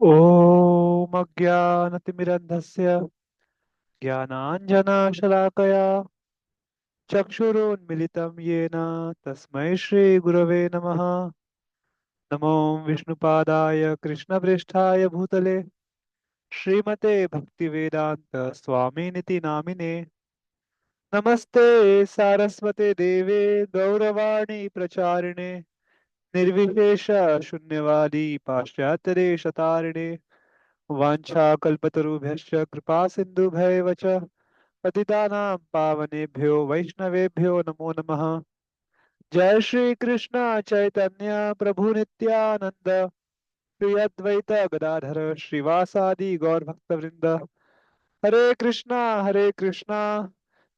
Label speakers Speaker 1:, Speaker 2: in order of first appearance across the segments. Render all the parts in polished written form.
Speaker 1: ॐ अज्ञानतिमिरन्धस्य ज्ञानाञ्जनशलाकया चक्षुरुन्मिलितं येन तस्मै श्रीगुरवे नमः। नमो विष्णुपादाय कृष्णप्रेष्ठाय भूतले श्रीमते भक्तिवेदान्त स्वामिनिति नामिने। नमस्ते सारस्वते देवे गौरवाणी प्रचारिणे निर्विशेष शून्यवादी पाश्चात्यदेशतारिणे वाञ्छाकल्पतरुभ्यश्च कृपा सिन्धुभ्यैव च पतितानां पावनेभ्यो वैष्णवेभ्यो नमो नमः। जय श्री कृष्ण चैतन्य प्रभु नित्यानंद श्री अद्वैत गदाधर श्रीवासादि गौर भक्तवृंद। Hare Krishna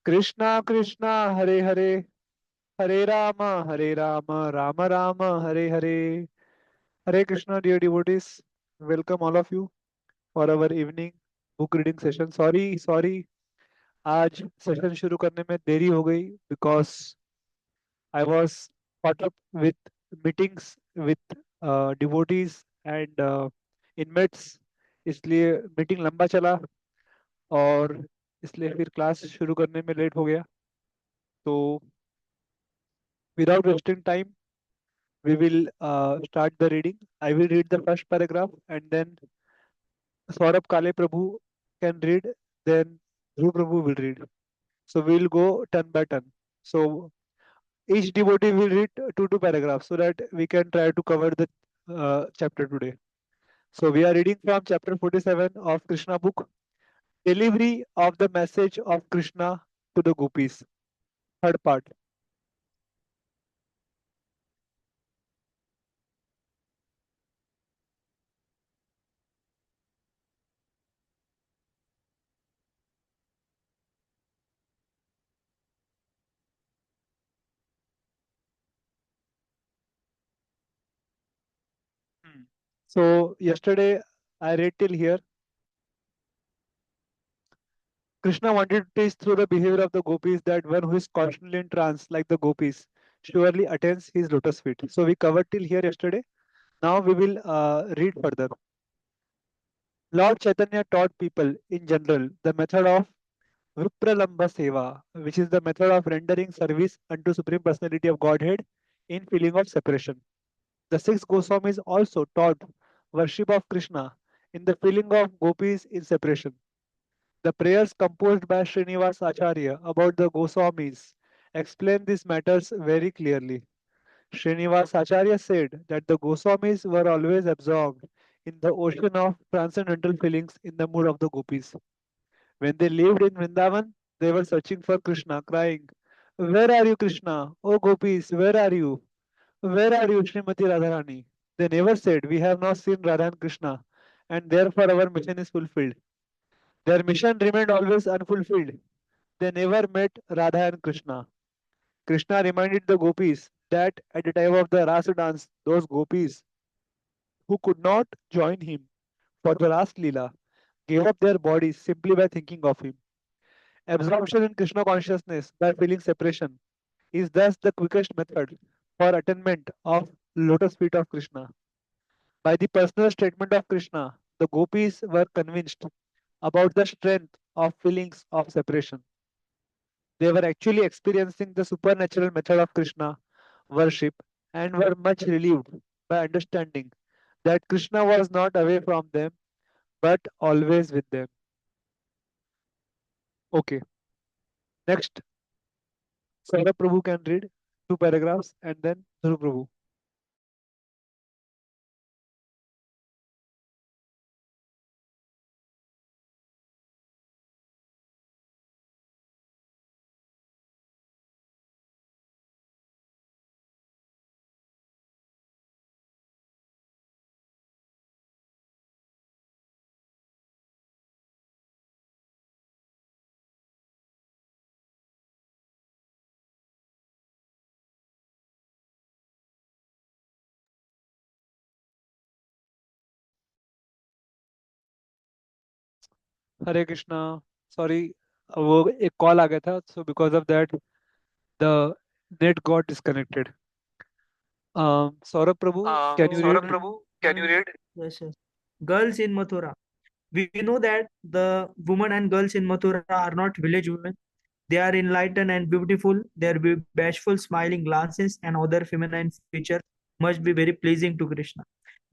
Speaker 1: Krishna Krishna Hare Hare Hare Rama Rama Rama Hare Hare. Hare Krishna dear devotees, welcome all of you for our evening book reading session. Sorry sorry, आज सेशन शुरू करने में देरी हो गई because I was caught up with meetings with devotees and inmates, इसलिए मीटिंग लंबा चला और इसलिए फिर क्लास शुरू करने में लेट हो गया। तो without wasting time we will start the reading. I will read the first paragraph and then Saurabh Kale Prabhu can read, then Dhruv Prabhu will read. So we will go turn by turn. So each devotee will read two paragraphs so that we can try to cover the chapter today. So we are reading from chapter 47 of Krishna book, Delivery of the Message of Krishna to the Gopis, third part. Hmm. So yesterday I read till here. Krishna wanted to teach through the behavior of the gopis that one who is constantly in trance, like the gopis, surely attains his lotus feet. So we covered till here yesterday. Now we will read further. Lord Chaitanya taught people in general the method of Vipralamba Seva, which is the method of rendering service unto Supreme Personality of Godhead in feeling of separation. The six Goswamis also taught worship of Krishna in the feeling of gopis in separation. The prayers composed by Srinivas Acharya about the Goswamis explain these matters very clearly. Srinivas Acharya said that the Goswamis were always absorbed in the ocean of transcendental feelings in the mood of the gopis. When they lived in Vṛndāvana, they were searching for Krishna, crying, "Where are you, Krishna? Oh gopis, where are you? Where are you, Srimati Radharani?" They never said, "We have not seen Radha and Krishna, and therefore our mission is fulfilled." Their mission remained always unfulfilled. They never met Radha and Krishna. Krishna reminded the gopis that at the time of the Rasa dance, those gopis who could not join him for the Ras Leela gave up their bodies simply by thinking of him. Absorption in Krishna consciousness by feeling separation is thus the quickest method for attainment of lotus feet of Krishna. By the personal statement of Krishna, the gopis were convinced about the strength of feelings of separation. They were actually experiencing the supernatural method of Krishna worship and were much relieved by understanding that Krishna was not away from them but always with them. Okay, next, Saurabh Prabhu can read two paragraphs and then Dhruv Prabhu. Hare Krishna. Sorry, वो एक call आ गया था, so because of that the net got disconnected. Saurabh Prabhu, can you
Speaker 2: Saurabh
Speaker 1: read?
Speaker 2: Prabhu, can you read?
Speaker 3: Yes, yes.
Speaker 2: girls in Mathura. We know that the women and girls in Mathura are not village women. They are enlightened and beautiful. Their bashful, smiling glances and other feminine features must be very pleasing to Krishna.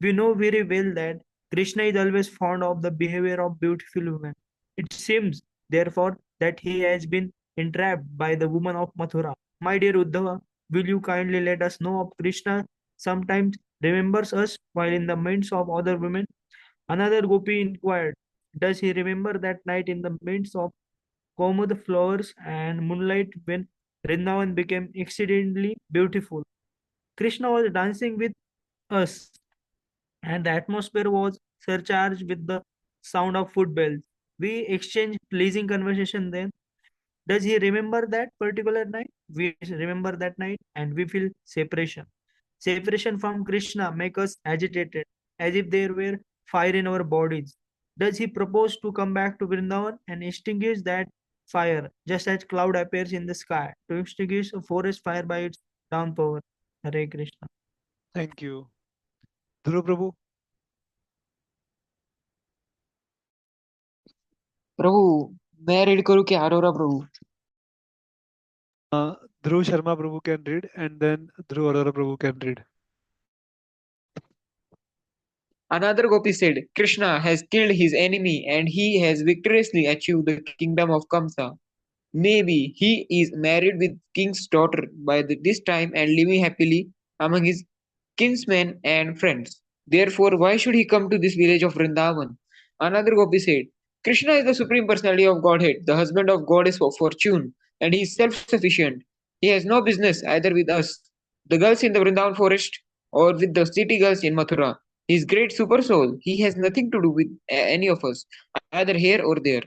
Speaker 2: We know very well that Krishna is always fond of the behavior of beautiful women. It seems, therefore, that he has been entrapped by the woman of Mathura. My dear Uddhava, will you kindly let us know of Krishna sometimes remembers us while in the midst of other women? Another gopi inquired, does he remember that night in the midst of Komud flowers and moonlight when Vrindavan became exceedingly beautiful? Krishna was dancing with us, and the atmosphere was surcharged with the sound of foot bells. We exchanged pleasing conversation then. Does he remember that particular night? We remember that night and we feel separation. Separation from Krishna make us agitated, as if there were fire in our bodies. Does he propose to come back to Vrindavan and extinguish that fire, just as cloud appears in the sky to extinguish a forest fire by its downpour? Hare Krishna.
Speaker 1: Thank you. Dhruv Prabhu,
Speaker 3: प्रभु मैं read करूँ क्या अरोरा प्रभु?
Speaker 1: Dhruv Sharma Prabhu can read, and then Dhruv Arora Prabhu can read.
Speaker 3: Another Gopi said, Krishna has killed his enemy and he has victoriously achieved the kingdom of Kamsa. Maybe he is married with king's daughter by this time and living happily among his kinsmen and friends. Therefore, why should he come to this village of Vrindavan? Another Gopi said, Krishna is the supreme personality of Godhead, the husband of goddess of fortune, and he is self-sufficient. He has no business either with us, the girls in the Vrindavan forest, or with the city girls in Mathura. He is great super soul. He has nothing to do with any of us, either here or there.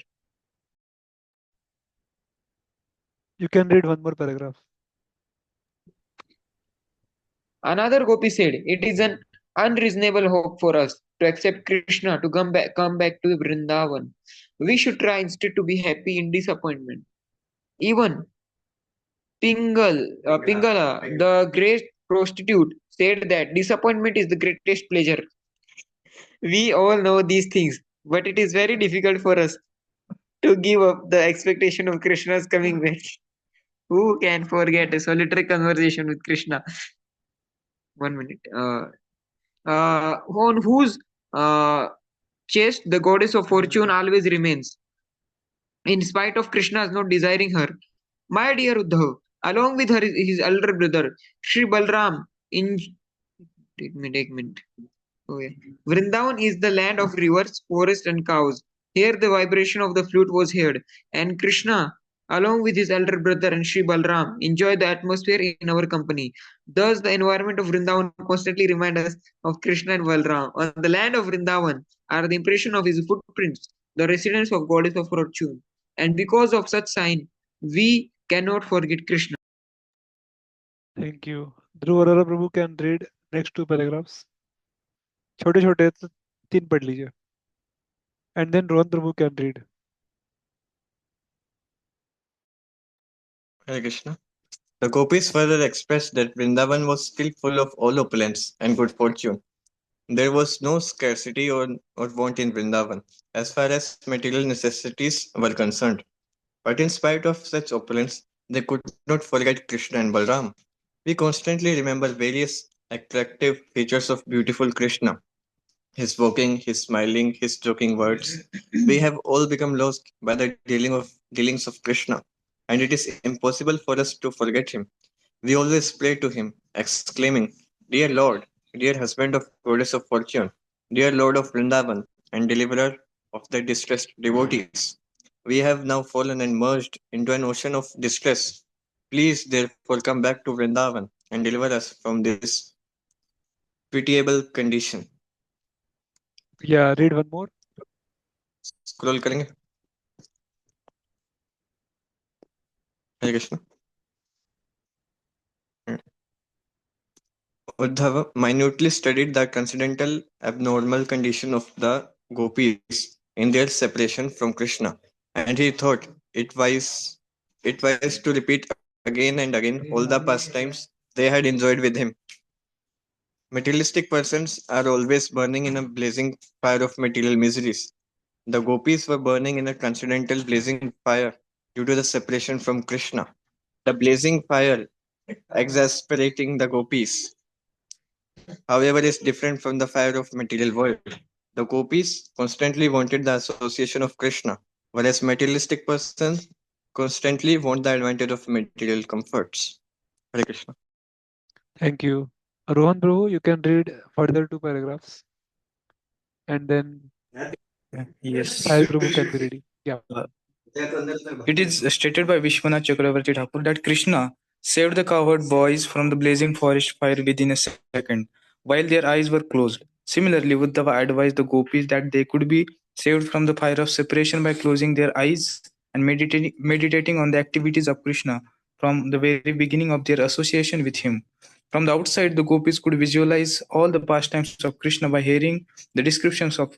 Speaker 1: You can read one more paragraph.
Speaker 3: Another Gopi said, it is an unreasonable hope for us to accept Krishna to come back to Vrindavan. We should try instead to be happy in disappointment. Even Pingala, the great prostitute, said that disappointment is the greatest pleasure. We all know these things, but it is very difficult for us to give up the expectation of Krishna's coming back. Who can forget a solitary conversation with Krishna? 1 minute. On whose uh, chest the goddess of fortune always remains, in spite of Krishna's not desiring her. My dear Uddhava, along with her his elder brother, Sri Balram, in take minute. Okay. Vrindavan is the land of rivers, forests, and cows. Here the vibration of the flute was heard, and Krishna, along with his elder brother and Sri Balram, enjoyed the atmosphere in our company. Thus, the environment of Vrindavan constantly reminds us of Krishna and Balram. On the land of Vrindavan are the impression of his footprints, the residence of goddess of fortune. And because of such sign, we cannot forget Krishna.
Speaker 1: Thank you. Dhruv Arora Prabhu can read next two paragraphs. छोटे छोटे तो तीन पढ़ लीजिए. And then Rohan Prabhu can read.
Speaker 4: Hare Krishna. The Gopis further expressed that Vrindavan was still full of all opulence and good fortune. There was no scarcity or want in Vrindavan as far as material necessities were concerned. But in spite of such opulence, they could not forget Krishna and Balram. We constantly remember various attractive features of beautiful Krishna. His walking, his smiling, his joking words. We have all become lost by the dealings of Krishna, and it is impossible for us to forget him. We always pray to him, exclaiming, Dear Lord, dear husband of goddess of fortune, dear Lord of Vrindavan, and deliverer of the distressed devotees. We have now fallen and merged into an ocean of distress. Please, therefore, come back to Vrindavan and deliver us from this pitiable condition.
Speaker 1: Yeah, read one more.
Speaker 4: Scroll करेंगे. Hare Krishna. Uddhava minutely studied the coincidental abnormal condition of the gopis in their separation from Krishna, and he thought it wise to repeat again and again all the pastimes they had enjoyed with him. Materialistic persons are always burning in a blazing fire of material miseries. The gopis were burning in a transcendental blazing fire due to the separation from Krishna. The blazing fire exasperating the gopis, however, is different from the fire of material world. The gopis constantly wanted the association of Krishna, whereas materialistic persons constantly want the advantage of material comforts. Hare Krishna.
Speaker 1: Thank you. Rohan Prabhu, you can read further 2 paragraphs, and then
Speaker 5: Yes.
Speaker 1: Sahil Prabhu can be reading. Yeah.
Speaker 5: Uh, It is stated by Vishwanath Chakravarti Thakur that Krishna saved the cowherd boys from the blazing forest fire within a second, while their eyes were closed. Similarly, Uddhava advised the gopis that they could be saved from the fire of separation by closing their eyes and meditating on the activities of Krishna from the very beginning of their association with him. From the outside, the gopis could visualize all the pastimes of Krishna by hearing the descriptions of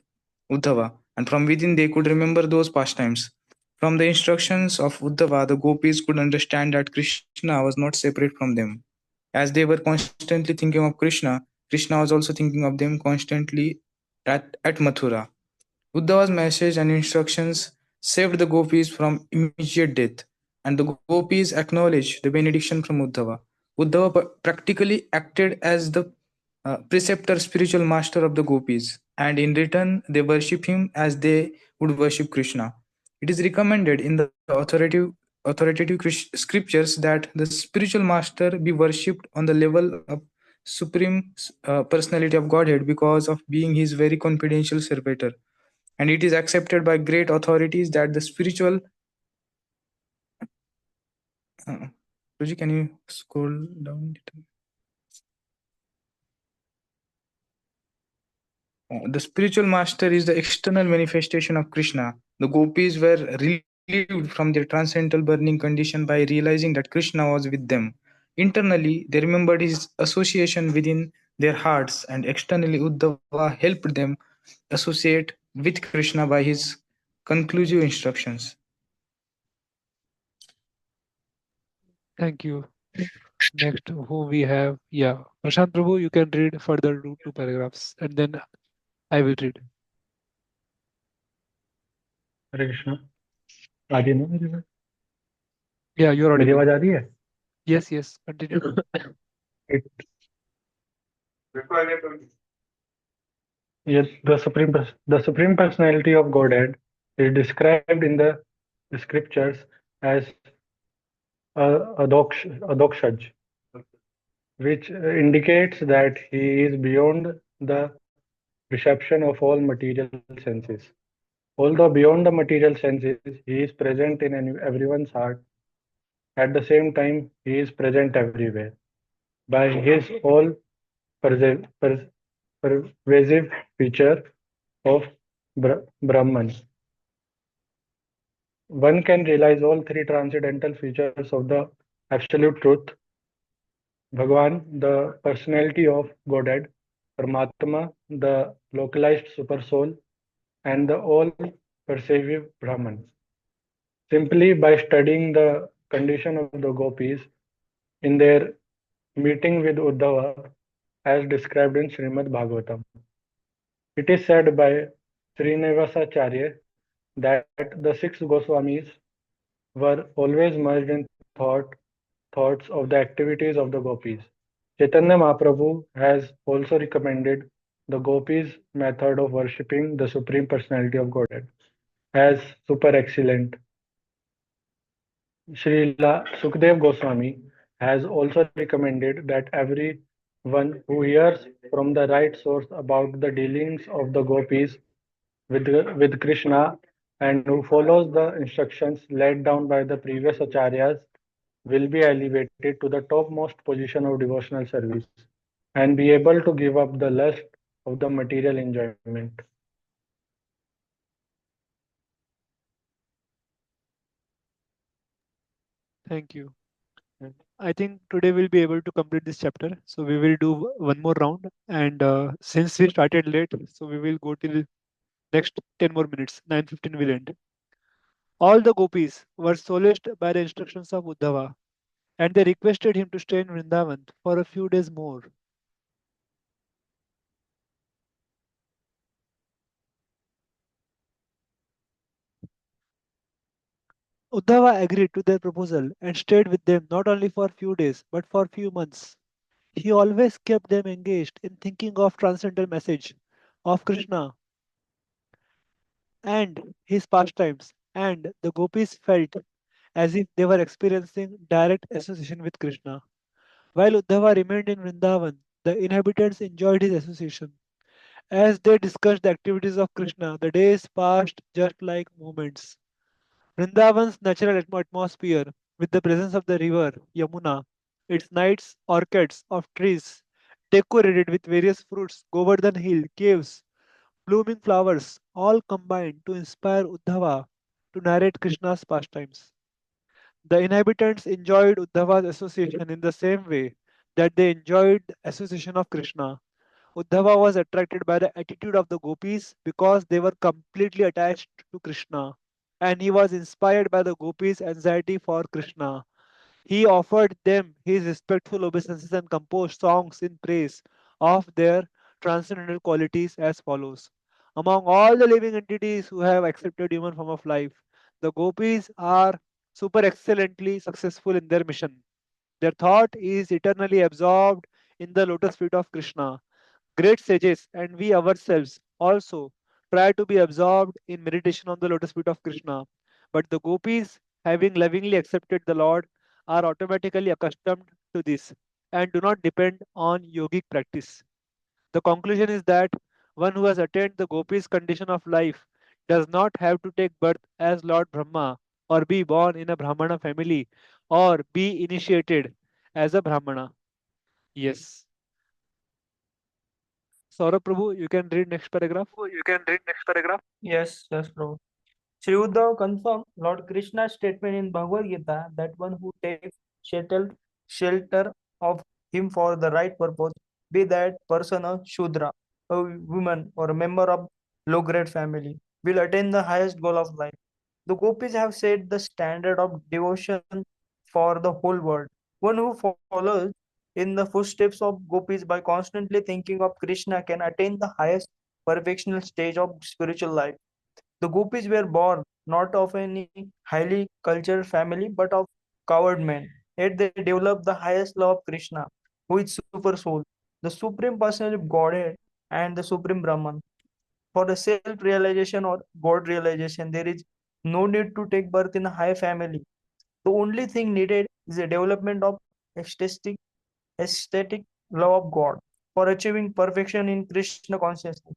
Speaker 5: Uddhava, and from within they could remember those pastimes. From the instructions of Uddhava, the gopis could understand that Krishna was not separate from them. As they were constantly thinking of Krishna, Krishna was also thinking of them constantly at Mathura. Uddhava's message and instructions saved the gopis from immediate death, and the gopis acknowledged the benediction from Uddhava. Uddhava practically acted as the preceptor, spiritual master of the gopis, and in return, they worship him as they would worship Krishna. It is recommended in the authoritative scriptures that the spiritual master be worshipped on the level of supreme personality of Godhead because of being his very confidential servitor, and it is accepted by great authorities that the spiritual uh, Ruji, can you scroll down little? The spiritual master is the external manifestation of Krishna. The gopis were relieved from their transcendental burning condition by realizing that Krishna was with them. Internally, they remembered his association within their hearts, and externally, Uddhava helped them associate with Krishna by his conclusive instructions.
Speaker 1: Thank you. Next, who we have? Yeah. Prashant Prabhu, you can read further 2 paragraphs, and then I will read.
Speaker 6: हरे कृष्णा आ रही है ना मेरी बात?
Speaker 1: Yeah, you're
Speaker 6: मेरी
Speaker 1: audible.
Speaker 6: आवाज आ रही है?
Speaker 1: Yes, yes. Continue.
Speaker 6: It, yes, the supreme personality of Godhead is described in the scriptures as adokshaj, which indicates that he is beyond the perception of all material senses. Although beyond the material senses, he is present in everyone's heart. At the same time, he is present everywhere. By his all pervasive feature of Brahman, one can realize all three transcendental features of the absolute truth: Bhagavan, the personality of Godhead; Paramatma, the localized supersoul; and the all-pervasive Brahman. Simply by studying the condition of the gopis in their meeting with Uddhava, as described in Srimad Bhagavatam. It is said by Srinivasacharya that the 6 Goswamis were always merged in thoughts of the activities of the gopis. Chaitanya Mahaprabhu has also recommended the gopis' method of worshipping the Supreme Personality of Godhead as super excellent. Srila Sukdev Goswami has also recommended that everyone who hears from the right source about the dealings of the gopis with Krishna and who follows the instructions laid down by the previous acharyas will be elevated to the topmost position of devotional service and be able to give up the lust of the material enjoyment.
Speaker 1: Thank you. I think today we'll be able to complete this chapter. So we will do one more round. And since we started late, so we will go till next 10 more minutes. 9:15 will end. All the gopis were solaced by the instructions of Uddhava, and they requested him to stay in Vrindavan for a few days more. Uddhava agreed to their proposal and stayed with them not only for few days but for few months. He always kept them engaged in thinking of transcendental message of Krishna and his pastimes, and the gopis felt as if they were experiencing direct association with Krishna. While Uddhava remained in Vrindavan, the inhabitants enjoyed his association. As they discussed the activities of Krishna, the days passed just like moments. Vrindavan's natural atmosphere, with the presence of the river Yamuna, its nights orchards of trees decorated with various fruits, Govardhan Hill, caves, blooming flowers, all combined to inspire Uddhava to narrate Krishna's pastimes. The inhabitants enjoyed Uddhava's association in the same way that they enjoyed the association of Krishna. Uddhava was attracted by the attitude of the gopis because they were completely attached to Krishna, and he was inspired by the gopis' anxiety for Krishna. He offered them his respectful obeisances and composed songs in praise of their transcendental qualities as follows. Among all the living entities who have accepted human form of life, the gopis are super excellently successful in their mission. Their thought is eternally absorbed in the lotus feet of Krishna. Great sages and we ourselves also try to be absorbed in meditation on the lotus feet of Krishna. But the gopis, having lovingly accepted the Lord, are automatically accustomed to this and do not depend on yogic practice. The conclusion is that one who has attained the gopis condition of life does not have to take birth as Lord Brahma or be born in a Brahmana family or be initiated as a Brahmana. Yes. Saurabh Prabhu, you can read next paragraph.
Speaker 2: Yes, Prabhu. Sri Uddhava confirmed Lord Krishna's statement in Bhagavad Gita that one who takes shelter of him for the right purpose, be that person a Shudra, a woman, or a member of low grade family, will attain the highest goal of life. The gopis have set the standard of devotion for the whole world. One who follows in the footsteps of gopis by constantly thinking of Krishna can attain the highest perfectional stage of spiritual life. The Gopis were born not of any highly cultured family but of coward men. Yet they developed the highest love of Krishna, who is Super Soul, the Supreme Personality of Godhead, and the Supreme Brahman. For the self realization or God realization, there is no need to take birth in a high family. The only thing needed is a development of ecstatic, aesthetic love of God for achieving perfection in Krishna consciousness.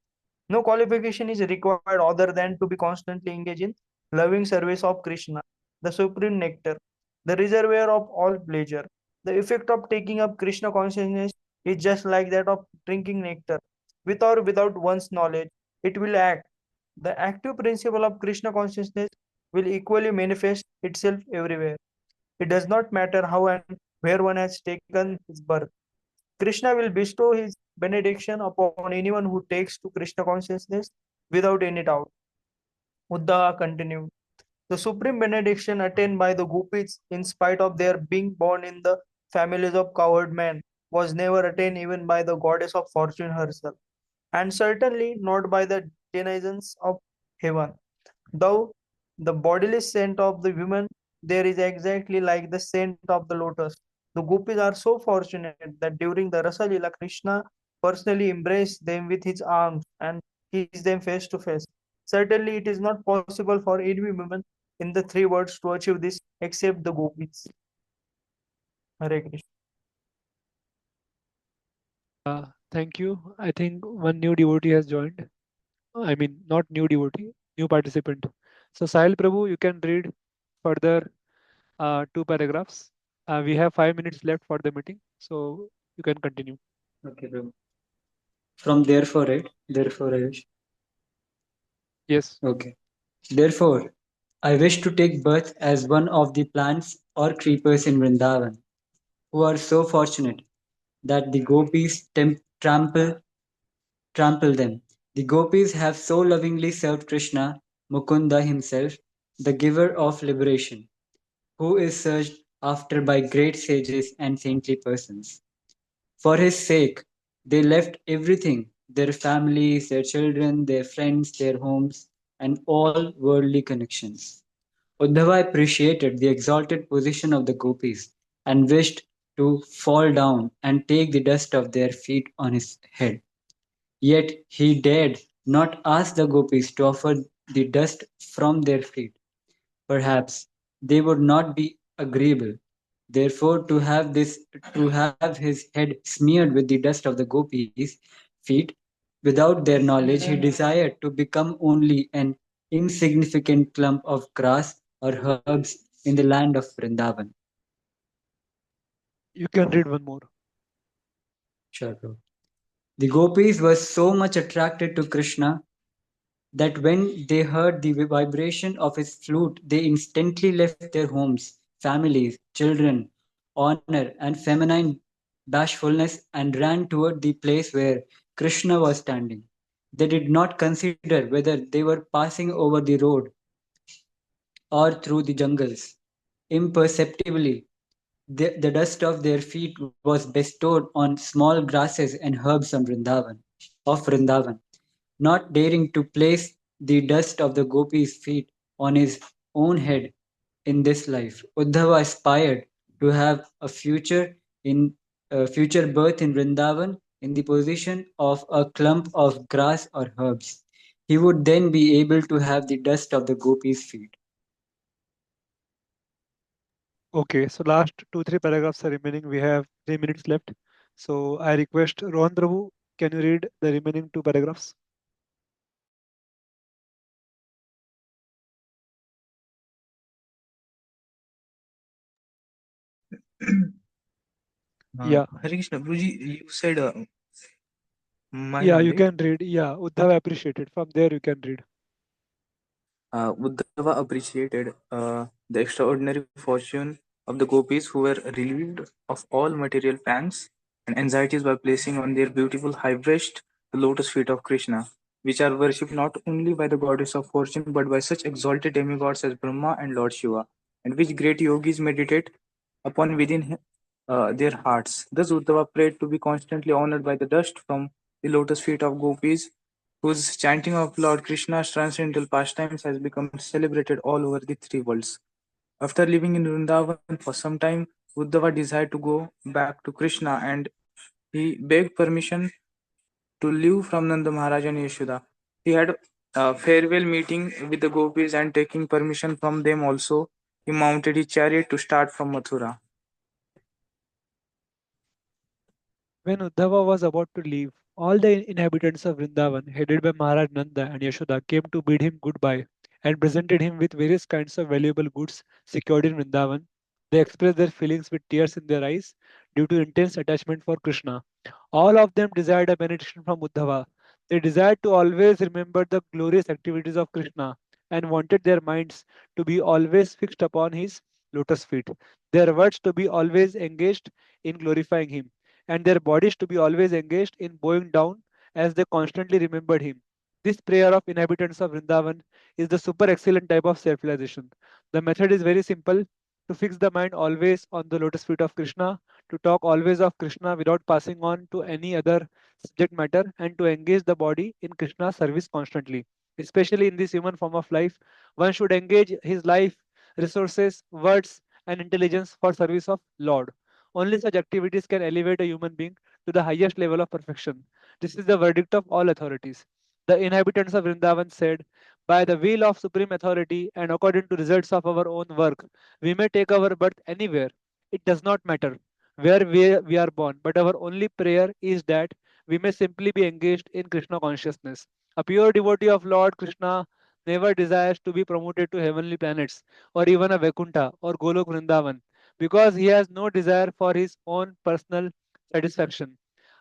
Speaker 2: No qualification is required other than to be constantly engaged in loving service of Krishna, the supreme nectar, the reservoir of all pleasure. The effect of taking up Krishna consciousness is just like that of drinking nectar. With or without one's knowledge, it will act. The active principle of Krishna consciousness will equally manifest itself everywhere. It does not matter how and where one has taken his birth. Krishna will bestow his benediction upon anyone who takes to Krishna consciousness without any doubt. Uddhava continued. The supreme benediction attained by the gopis, in spite of their being born in the families of coward men, was never attained even by the goddess of fortune herself, and certainly not by the denizens of heaven. Though the bodily scent of the women there is exactly like the scent of the lotus. The gopis are so fortunate that during the Rasa Leela, Krishna personally embraced them with his arms and kissed them face to face. Certainly, it is not possible for any woman in the three worlds to achieve this except the gopis. Hare Krishna.
Speaker 1: Thank you. I think one new devotee has joined. I mean, not new devotee, new participant. So, Sahil Prabhu, you can read further two paragraphs. We have 5 minutes left for the meeting, so you can continue.
Speaker 7: Okay, bro. From therefore, right? Therefore, Ayush.
Speaker 1: Yes.
Speaker 7: Okay. Therefore, I wish to take birth as one of the plants or creepers in Vrindavan, who are so fortunate that the gopis trample them. The gopis have so lovingly served Krishna, Mukunda himself, the giver of liberation, who is searched after by great sages and saintly persons. For his sake, they left everything, their families, their children, their friends, their homes, and all worldly connections. Uddhava appreciated the exalted position of the gopis and wished to fall down and take the dust of their feet on his head. Yet he dared not ask the gopis to offer the dust from their feet. Perhaps they would not be agreeable. Therefore, to have his head smeared with the dust of the gopis' feet, without their knowledge, he desired to become only an insignificant clump of grass or herbs in the land of Vṛndāvana.
Speaker 1: You can read one more.
Speaker 7: Sure, bro. The gopis were so much attracted to Krishna that when they heard the vibration of his flute, they instantly left their homes, families, children, honor, and feminine bashfulness and ran toward the place where Krishna was standing. They did not consider whether they were passing over the road or through the jungles. Imperceptibly, the dust of their feet was bestowed on small grasses and herbs of Vrindavan. Not daring to place the dust of the gopis' feet on his own head in this life, Uddhava aspired to have a future birth in Vrindavan in the position of a clump of grass or herbs. He would then be able to have the dust of the gopis' feet.
Speaker 1: Okay, so last 2-3 paragraphs are remaining. We have 3 minutes left. So I request Rohan Prabhu, can you read the remaining 2 paragraphs? Yeah.
Speaker 5: Hare Krishna, Guruji, you said my
Speaker 1: Yeah,
Speaker 5: name,
Speaker 1: you
Speaker 5: right?
Speaker 1: can read. Yeah, Uddhava appreciated. From there you can read.
Speaker 5: Uddhava appreciated the extraordinary fortune of the gopis who were relieved of all material pangs and anxieties by placing on their beautiful high breast the lotus feet of Krishna, which are worshipped not only by the goddess of fortune but by such exalted demigods as Brahma and Lord Shiva, and which great yogis meditate upon within their hearts. Thus, Uddhava prayed to be constantly honored by the dust from the lotus feet of gopis, whose chanting of Lord Krishna's transcendental pastimes has become celebrated all over the three worlds. After living in Vrindavan for some time, Uddhava desired to go back to Krishna and he begged permission to leave from Nanda Mahārāja and Yaśodā. He had a farewell meeting with the gopis and taking permission from them also, he mounted his chariot to start from Mathura.
Speaker 1: When Uddhava was about to leave, all the inhabitants of Vrindavan, headed by Mahārāja Nanda and Yaśodā, came to bid him goodbye and presented him with various kinds of valuable goods secured in Vrindavan. They expressed their feelings with tears in their eyes due to intense attachment for Krishna. All of them desired a benediction from Uddhava. They desired to always remember the glorious activities of Krishna and wanted their minds to be always fixed upon his lotus feet, their words to be always engaged in glorifying him, and their bodies to be always engaged in bowing down as they constantly remembered him. This prayer of inhabitants of Vrindavan is the super excellent type of self realization. The method is very simple: to fix the mind always on the lotus feet of Krishna, to talk always of Krishna without passing on to any other subject matter, and to engage the body in Krishna's service constantly. Especially in this human form of life, one should engage his life, resources, words, and intelligence for service of Lord. Only such activities can elevate a human being to the highest level of perfection. This is the verdict of all authorities. The inhabitants of Vrindavan said, by the will of supreme authority and according to results of our own work, we may take our birth anywhere. It does not matter where we are born, but our only prayer is that we may simply be engaged in Krishna consciousness. A pure devotee of Lord Krishna never desires to be promoted to heavenly planets or even a Vaikuntha or Golok Vrindavan because he has no desire for his own personal satisfaction.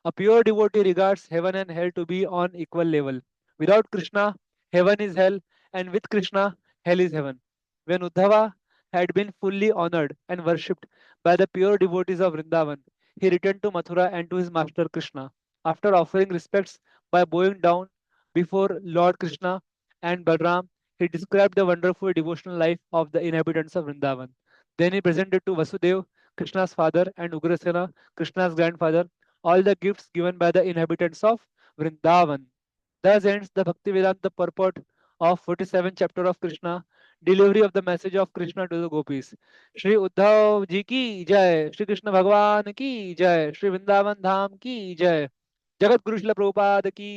Speaker 1: A pure devotee regards heaven and hell to be on equal level. Without Krishna, heaven is hell, and with Krishna, hell is heaven. When Uddhava had been fully honored and worshipped by the pure devotees of Vrindavan, he returned to Mathura and to his master Krishna. After offering respects by bowing down before Lord Krishna and Balram, he described the wonderful devotional life of the inhabitants of Vrindavan. Then he presented to Vasudev, Krishna's father, and Ugrasena, Krishna's grandfather, all the gifts given by the inhabitants of Vrindavan. Thus ends the Bhaktivedanta purport of 47th chapter of Krishna, delivery of the message of Krishna to the gopis. Shri Uddhav ji ki jai, Shri Krishna Bhagwan ki jai, Shri Vrindavan Dham ki jai, Jagat Guru Srila Prabhupada ki